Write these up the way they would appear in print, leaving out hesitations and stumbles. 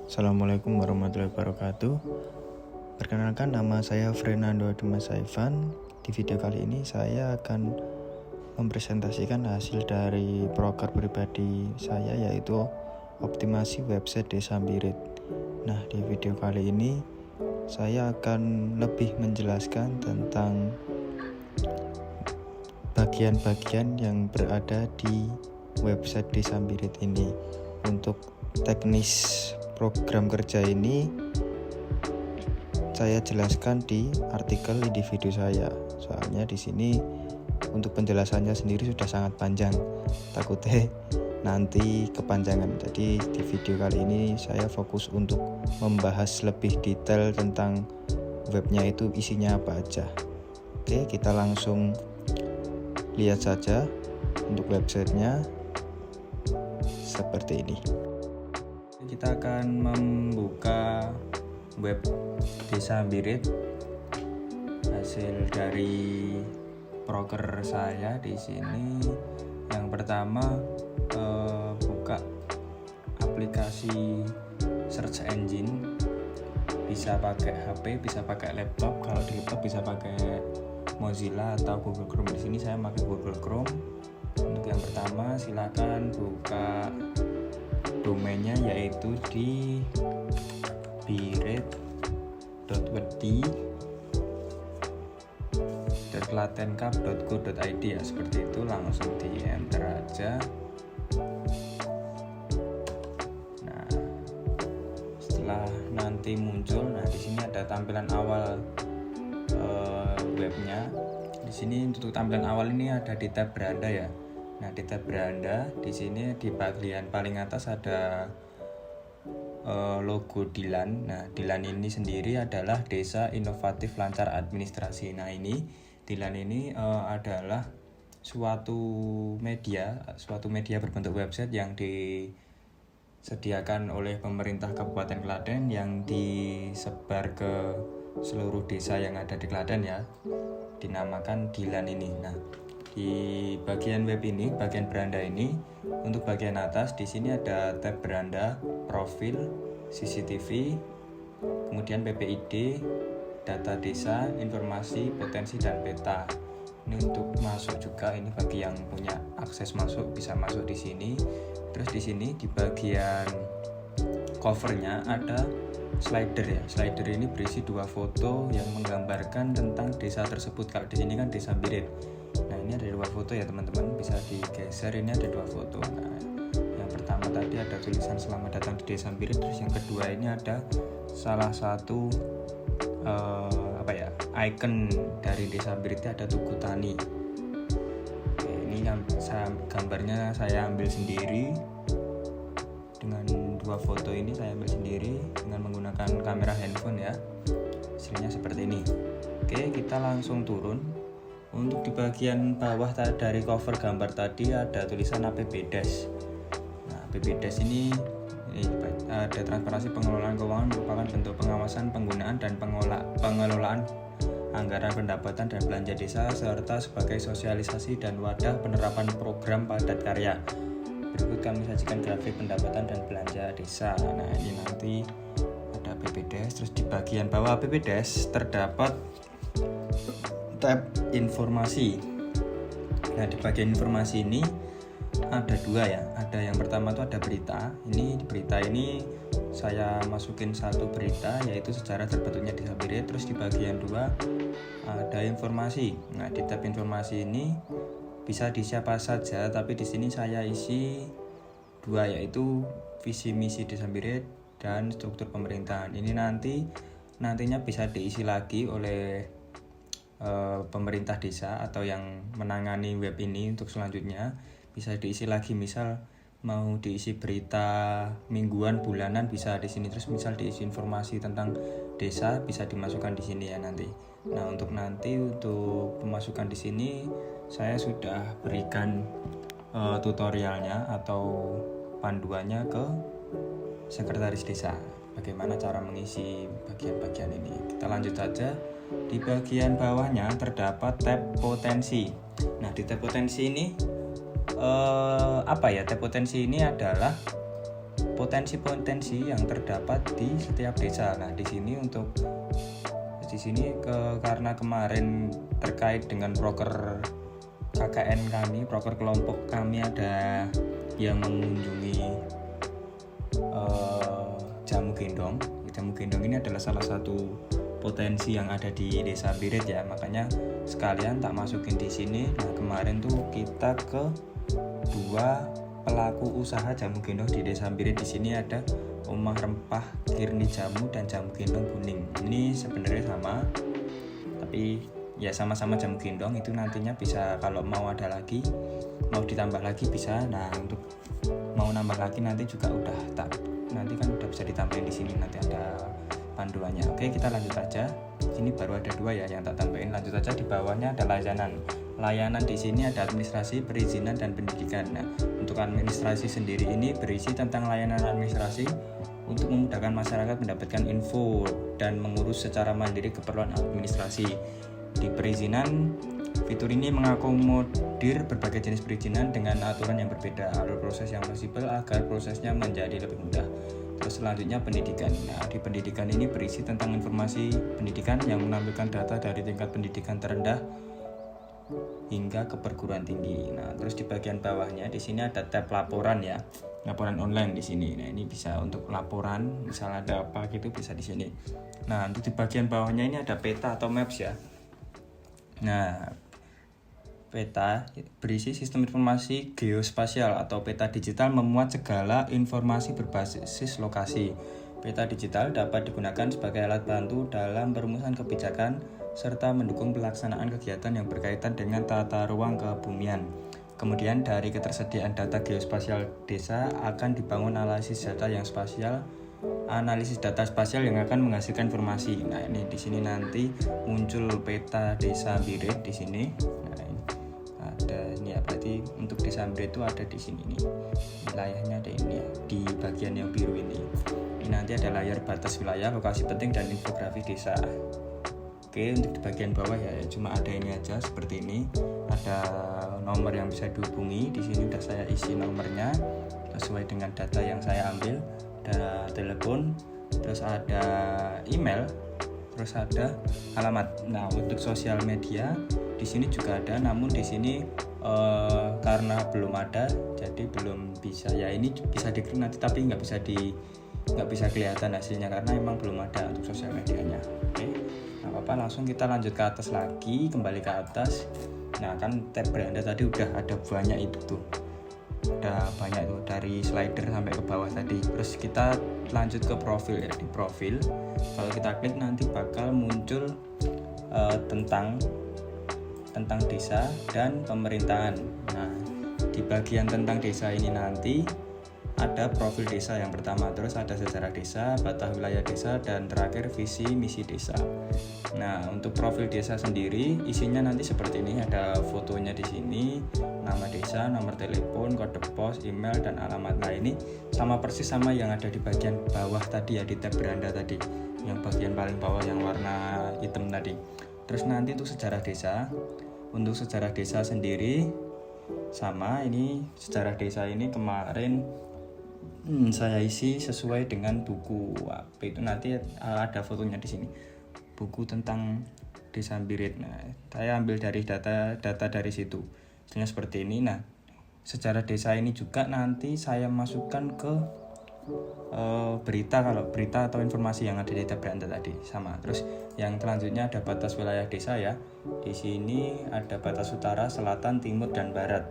Assalamualaikum warahmatullahi wabarakatuh. Perkenalkan, nama saya Fernando Dimas Saifan. Di video kali ini saya akan mempresentasikan hasil dari proker pribadi saya, yaitu optimasi website Desa Mbirit. Nah, di video kali ini saya akan lebih menjelaskan tentang bagian-bagian yang berada di website Desa Mbirit ini. Untuk teknis program kerja ini saya jelaskan di artikel individu saya. Soalnya di sini untuk penjelasannya sendiri sudah sangat panjang, takutnya nanti kepanjangan. Jadi di video kali ini saya fokus untuk membahas lebih detail tentang webnya itu isinya apa aja. Oke, kita langsung lihat saja untuk websitenya seperti ini. Kita akan membuka web Desa Mbirit, hasil dari proker saya di sini. Yang pertama, buka aplikasi search engine, bisa pakai HP, bisa pakai laptop. Kalau di laptop bisa pakai Mozilla atau Google Chrome. Di sini saya pakai Google Chrome. Untuk yang pertama, silakan buka domainnya, yaitu di birit.wedi.klatenkap.go.id ya, seperti itu. Langsung di enter aja. Nah, setelah nanti muncul, di sini ada tampilan awal webnya. Di sini untuk tampilan awal ini ada di tab beranda ya. Nah, di tab beranda di sini di bagian paling atas ada logo Dilan. Nah, Dilan ini sendiri adalah Desa Inovatif Lancar Administrasi. Nah, ini Dilan ini adalah suatu media berbentuk website yang disediakan oleh pemerintah Kabupaten Klaten, yang disebar ke seluruh desa yang ada di Klaten ya. Dinamakan Dilan ini. Nah, di bagian web ini, bagian beranda ini, untuk bagian atas di sini ada tab beranda, profil, CCTV, kemudian PPID, data desa, informasi, potensi, dan peta. Ini untuk masuk juga, ini bagi yang punya akses masuk bisa masuk di sini. Terus di sini di bagian covernya ada slider ya. Slider ini berisi 2 foto yang menggambarkan tentang desa tersebut. Kalau di sini kan Desa Mbirit. Nah, ini ada 2 foto ya teman-teman, bisa digeser. Ini ada 2 foto. Nah, yang pertama tadi ada tulisan selamat datang di Desa Mbirit. Terus yang kedua ini ada salah satu icon dari Desa Mbirit, ada Tugu Tani. Oke, ini yang gambarnya saya ambil sendiri. Dengan 2 foto ini saya ambil sendiri dengan menggunakan kamera handphone ya. Hasilnya seperti ini. Oke, kita langsung turun. Untuk di bagian bawah dari cover gambar tadi ada tulisan APBDes. Nah, APBDes ini ada transparansi pengelolaan keuangan, merupakan bentuk pengawasan penggunaan dan pengelolaan anggaran pendapatan dan belanja desa, serta sebagai sosialisasi dan wadah penerapan program padat karya. Berikut kami sajikan grafik pendapatan dan belanja desa. Nah, ini nanti ada APBDes. Terus di bagian bawah APBDes terdapat tab informasi. Nah, di bagian informasi ini ada 2 ya. Ada yang pertama itu ada berita. Ini di berita ini saya masukin 1 berita, yaitu sejarah terbentuknya Desa Mbirit. Terus di bagian 2 ada informasi. Nah, di tab informasi ini bisa di siapa saja, tapi di sini saya isi 2, yaitu visi misi Desa Mbirit dan struktur pemerintahan. Ini nantinya bisa diisi lagi oleh pemerintah desa atau yang menangani web ini. Untuk selanjutnya bisa diisi lagi, misal mau diisi berita mingguan, bulanan, bisa di sini. Terus misal diisi informasi tentang desa, bisa dimasukkan di sini ya nanti. Nah, untuk pemasukan di sini saya sudah berikan tutorialnya atau panduannya ke sekretaris desa, bagaimana cara mengisi bagian-bagian ini. Kita lanjut saja. Di bagian bawahnya terdapat tab potensi. Nah, di tab potensi ini tab potensi ini adalah potensi-potensi yang terdapat di setiap desa. Nah, di sini karena kemarin terkait dengan proker KKN kami, proker kelompok kami, ada yang mengunjungi Jamu Gendong. Jamu Gendong ini adalah salah satu potensi yang ada di Desa Birit ya, makanya sekalian tak masukin di sini. Nah, kemarin tuh kita ke dua pelaku usaha jamu gendong di Desa Birit. Di sini ada Omah Rempah Kirni Jamu dan Jamu Gendong Kuning. Ini sebenarnya sama, tapi ya sama-sama jamu gendong. Itu nantinya bisa, kalau mau ada lagi, mau ditambah lagi bisa. Nah, untuk mau nambah lagi nanti juga nanti kan udah bisa ditambahin di sini, nanti ada panduannya. Oke, kita lanjut aja. Sini baru ada 2 ya yang tak tambahin. Lanjut aja, di bawahnya ada layanan di sini ada administrasi, perizinan, dan pendidikan. Nah, untuk administrasi sendiri ini berisi tentang layanan administrasi untuk memudahkan masyarakat mendapatkan info dan mengurus secara mandiri keperluan administrasi. Di perizinan, fitur ini mengakomodir berbagai jenis perizinan dengan aturan yang berbeda, alur proses yang fleksibel agar prosesnya menjadi lebih mudah. Terus selanjutnya pendidikan. Nah, di pendidikan ini berisi tentang informasi pendidikan yang menampilkan data dari tingkat pendidikan terendah hingga ke perguruan tinggi. Nah, terus di bagian bawahnya di sini ada tab laporan ya, laporan online di sini. Nah, ini bisa untuk laporan, misal ada apa gitu bisa di sini. Nah, untuk di bagian bawahnya ini ada peta atau maps ya. Nah, peta berisi sistem informasi geospasial atau peta digital memuat segala informasi berbasis lokasi. Peta digital dapat digunakan sebagai alat bantu dalam perumusan kebijakan serta mendukung pelaksanaan kegiatan yang berkaitan dengan tata ruang kebumian. Kemudian dari ketersediaan data geospasial desa akan dibangun analisis data spasial yang akan menghasilkan informasi. Nah, ini di sini nanti muncul peta Desa Birit di sini. Nah, ini ada ini ya, berarti untuk Desa Birit itu ada di sini nih. Wilayahnya ada ini ya, di bagian yang biru ini. Ini nanti ada layar batas wilayah, lokasi penting, dan infografi desa. Oke, untuk di bagian bawah ya cuma ada ini aja seperti ini. Ada nomor yang bisa dihubungi. Di sini udah saya isi nomornya sesuai dengan data yang saya ambil. Ada telepon, terus ada email, terus ada alamat. Nah, untuk sosial media di sini juga ada, namun di sini karena belum ada, jadi belum bisa. Ya, ini bisa diklik nanti, tapi nggak bisa kelihatan hasilnya karena emang belum ada untuk sosial medianya. Oke, nggak apa-apa, langsung kita lanjut ke atas lagi, kembali ke atas. Nah, kan tab beranda tadi udah ada banyak itu tuh. Udah banyak tuh dari slider sampai ke bawah tadi. Terus kita lanjut ke profil ya. Di profil kalau kita klik nanti bakal muncul tentang desa dan pemerintahan. Nah, di bagian tentang desa ini nanti ada profil desa yang pertama, terus ada sejarah desa, batas wilayah desa, dan terakhir visi misi desa. Nah, untuk profil desa sendiri isinya nanti seperti ini, ada fotonya di sini, nama desa, nomor telepon, kode pos, email, dan alamat. Nah, ini sama persis sama yang ada di bagian bawah tadi ya, di tab beranda tadi, yang bagian paling bawah yang warna hitam tadi. Terus nanti untuk sejarah desa, untuk sejarah desa sendiri sama, ini sejarah desa ini kemarin saya isi sesuai dengan buku apa itu, nanti ada fotonya di sini, buku tentang Desa Birit. Nah, saya ambil dari data dari situ, hasilnya seperti ini. Nah, sejarah desa ini juga nanti saya masukkan ke berita, kalau berita atau informasi yang ada di tab beranda tadi sama. Terus yang selanjutnya ada batas wilayah desa ya. Di sini ada batas utara, selatan, timur, dan barat.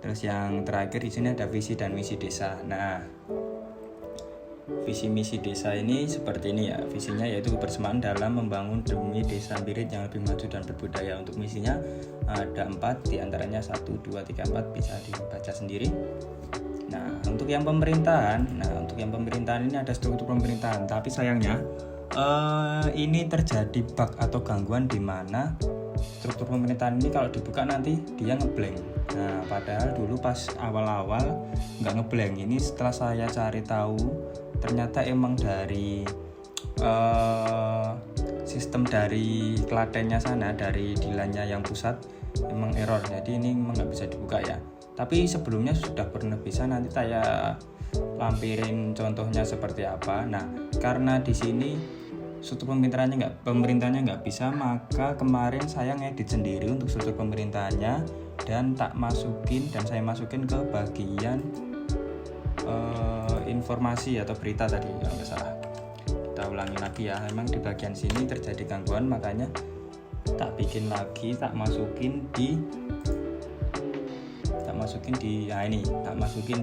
Terus yang terakhir di sini ada visi dan misi desa. Nah, visi misi desa ini seperti ini ya. Visinya yaitu kebersamaan dalam membangun demi Desa Birit yang lebih maju dan berbudaya. Untuk misinya ada 4, diantaranya 1, 2, 3, 4, bisa dibaca sendiri. Nah, untuk yang pemerintahan ini ada struktur pemerintahan, tapi sayangnya ini terjadi bug atau gangguan di mana struktur pemerintahan ini kalau dibuka nanti dia ngeblank. Nah, padahal dulu pas awal-awal nggak ngeblank. Ini setelah saya cari tahu, ternyata emang dari sistem dari Klatennya sana, dari Dilannya yang pusat emang error. Jadi ini emang nggak bisa dibuka ya. Tapi sebelumnya sudah pernah bisa, nanti saya lampirin contohnya seperti apa. Nah, karena di sini struktur pemerintahnya nggak bisa, maka kemarin saya ngedit sendiri untuk struktur pemerintahannya dan saya masukin ke bagian informasi atau berita tadi kalau nggak salah. Kita ulangi lagi ya, memang di bagian sini terjadi gangguan, makanya tak bikin lagi, tak masukin di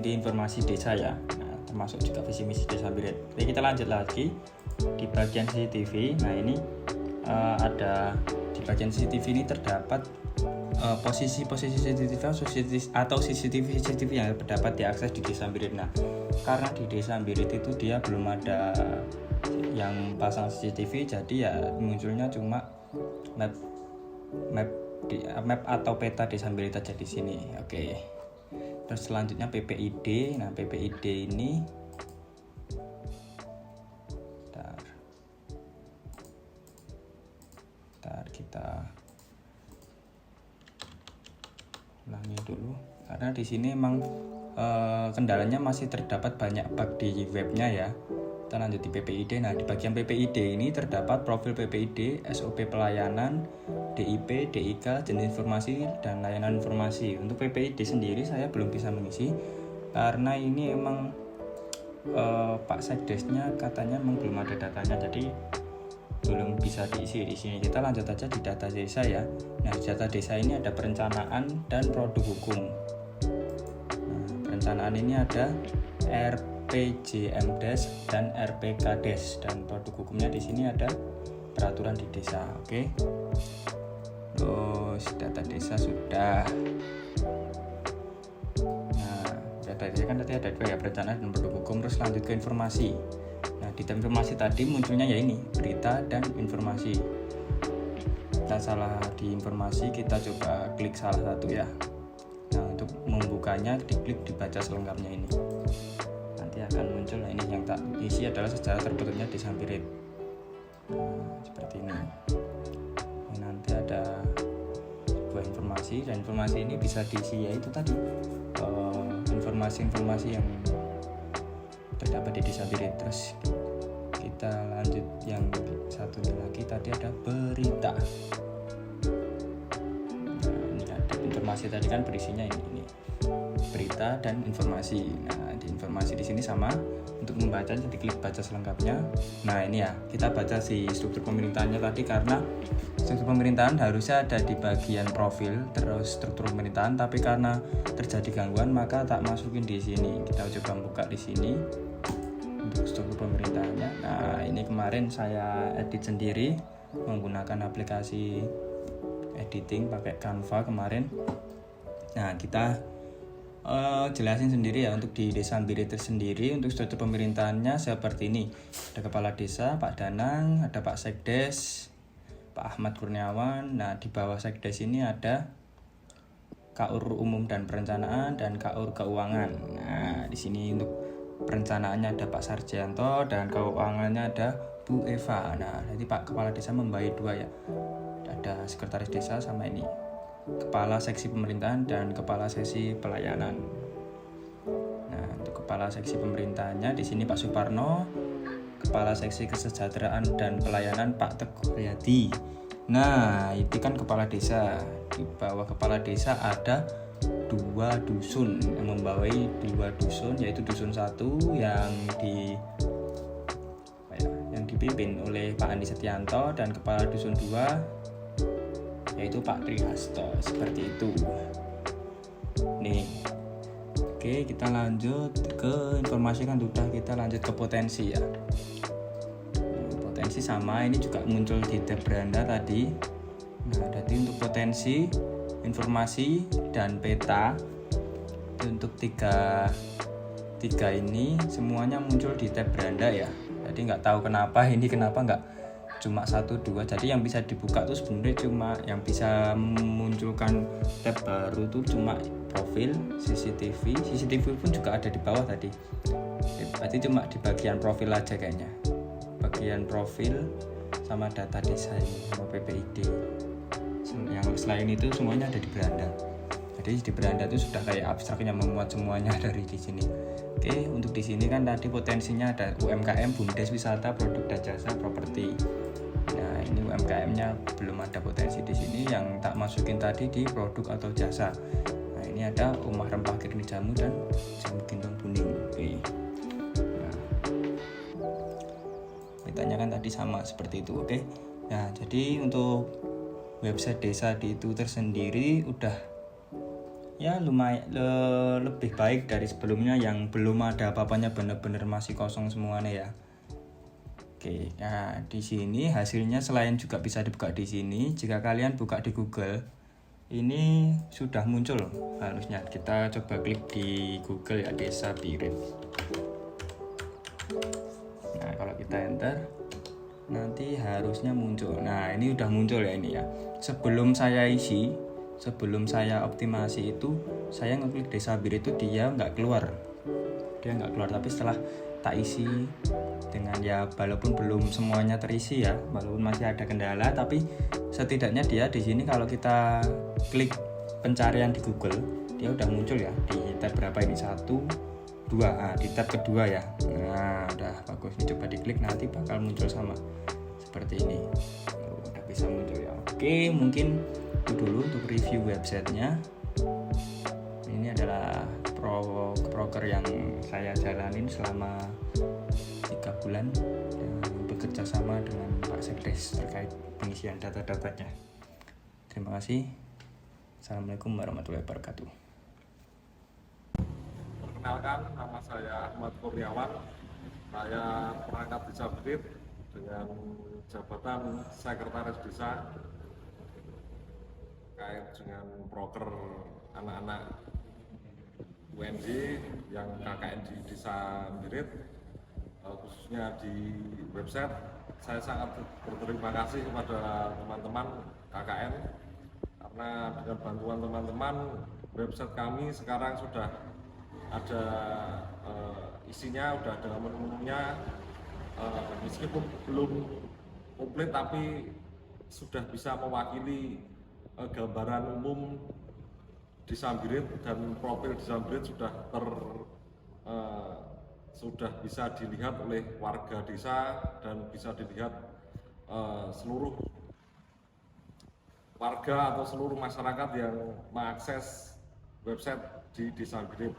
informasi desa ya. Nah, termasuk juga visi misi Desa Birit. Oke, kita lanjut lagi di bagian CCTV. Nah, ini ada di bagian CCTV ini terdapat posisi-posisi CCTV atau CCTV yang dapat diakses di Desa Birit. Nah, karena di Desa Birit itu dia belum ada yang pasang CCTV, jadi ya munculnya cuma map atau peta Desa Birit aja di sini. Oke. Terus selanjutnya PPID. Nah, PPID ini kita ulangi dulu karena di sini emang kendalanya masih terdapat banyak bug di webnya ya. Kita lanjut di PPID. Nah, di bagian PPID ini terdapat profil PPID, SOP pelayanan, DIP, DIK, jenis informasi, dan layanan informasi. Untuk PPID sendiri saya belum bisa mengisi karena ini emang Pak Sekdesnya katanya memang belum ada datanya, jadi belum bisa diisi di sini. Kita lanjut aja di data desa ya. Nah, di data desa ini ada perencanaan dan produk hukum. Nah, perencanaan ini ada RPJMdes dan RPKdes, dan produk hukumnya di sini ada peraturan di desa. Oke. Terus data desa sudah. Nah, data desa kan tadi ada 2 ya, perencanaan dan produk hukum. Terus lanjut ke informasi. Nah, di informasi tadi munculnya ya ini, berita dan informasi. Nah, salah di informasi, kita coba klik salah satu ya. Nah, untuk membukanya diklik dibaca selengkapnya ini. Nanti akan muncul. Nah, ini yang tak isi adalah sejarah terbentuknya Desa Birit. Nah, seperti ini. Nah, nanti ada sebuah informasi, dan informasi ini bisa diisi yaitu tadi informasi-informasi yang terdapat di Desa Birit. Terus kita lanjut yang satunya lagi, tadi ada berita. Nah, ini ada informasi tadi kan berisinya ini berita dan informasi. Nah, di informasi di sini sama, untuk membaca diklik baca selengkapnya. Nah, ini ya, kita baca si struktur pemerintahannya tadi, karena struktur pemerintahan harusnya ada di bagian profil terus struktur pemerintahan, tapi karena terjadi gangguan maka tak masukin di sini. Kita coba buka di sini untuk struktur pemerintahannya. Nah, ini kemarin saya edit sendiri menggunakan aplikasi editing pakai Canva kemarin. Nah, kita jelasin sendiri ya untuk di Desa Birit sendiri. Untuk struktur pemerintahannya seperti ini. Ada kepala desa Pak Danang, ada Pak Sekdes Pak Ahmad Kurniawan. Nah, di bawah Sekdes ini ada KUR Umum dan Perencanaan dan KUR Keuangan. Nah, di sini untuk perencanaannya ada Pak Sarjanto dan keuangannya ada Bu Eva. Nah, jadi Pak Kepala Desa membagi 2 ya. Ada sekretaris desa sama ini Kepala Seksi Pemerintahan dan Kepala Seksi Pelayanan. Nah, untuk Kepala Seksi Pemerintahannya di sini Pak Suparno, Kepala Seksi Kesejahteraan dan Pelayanan Pak Teguh Riyadi. Nah, itu kan kepala desa. Di bawah kepala desa ada 2 dusun yang membawahi 2 dusun, yaitu dusun 1 yang dipimpin oleh Pak Andi Setianto, dan kepala dusun 2 yaitu Pak Trihasto. Seperti itu nih. Oke, kita lanjut ke informasi kan udah, kita lanjut ke potensi ya. Potensi sama, ini juga muncul di tab beranda tadi. Nah, jadi untuk potensi, informasi, dan peta, untuk tiga ini semuanya muncul di tab beranda ya. Jadi nggak tahu kenapa nggak cuma 1, 2. Jadi yang bisa dibuka tuh sebenarnya cuma yang bisa memunculkan tab baru tuh cuma profil, CCTV pun juga ada di bawah tadi. Berarti cuma di bagian profil aja kayaknya. Bagian profil sama data desa sama PPID. Yang selain itu semuanya ada di beranda. Jadi Jadi di beranda itu sudah kayak abstraknya memuat semuanya dari di sini. Oke, untuk di sini kan tadi potensinya ada UMKM, BUMDes, wisata, produk dan jasa, properti. Nah, ini UMKM-nya belum ada potensi di sini, yang tak masukin tadi di produk atau jasa. Nah, ini ada rumah rempah kirni jamu dan jamu gendong kuning. Oke. Nah, petanya kan tadi sama seperti itu, oke. Nah, jadi untuk website desa di itu tersendiri udah ya lumayan lebih baik dari sebelumnya yang belum ada apa-apanya, bener-bener masih kosong semuanya ya. Oke, nah di sini hasilnya selain juga bisa dibuka di sini, jika kalian buka di Google, ini sudah muncul harusnya. Kita coba klik di Google ya, Desa Birit. Nah, kalau kita enter, nanti harusnya muncul. Nah, ini udah muncul ya ini ya. Sebelum saya optimasi itu, saya ngeklik Desa Birit itu dia nggak keluar, tapi setelah tak isi dengan ya, walaupun belum semuanya terisi ya, walaupun masih ada kendala, tapi setidaknya dia di sini kalau kita klik pencarian di Google, dia udah muncul ya di tab berapa ini, 1, 2, di tab kedua ya. Nah, udah bagus, coba diklik nanti bakal muncul sama seperti ini. Udah bisa muncul ya. Oke, mungkin itu dulu untuk review websitenya. Ini adalah broker yang saya jalanin selama 3 bulan dan bekerja sama dengan Pak Sekdes terkait pengisian data-datanya. Terima kasih. Assalamualaikum warahmatullahi wabarakatuh. Perkenalkan, nama saya Ahmad Kurniawan. Saya perangkat Desa Birit dengan jabatan Sekretaris Desa terkait dengan broker anak-anak UNJ yang KKN di Desa Birit, khususnya di website. Saya sangat berterima kasih kepada teman-teman KKN karena dengan bantuan teman-teman, website kami sekarang sudah ada isinya, udah ada menu-menunya, meskipun belum komplit tapi sudah bisa mewakili gambaran umum Desa Birit, dan profil Desa Birit sudah bisa dilihat oleh warga desa dan bisa dilihat seluruh warga atau seluruh masyarakat yang mengakses website di Desa Birit.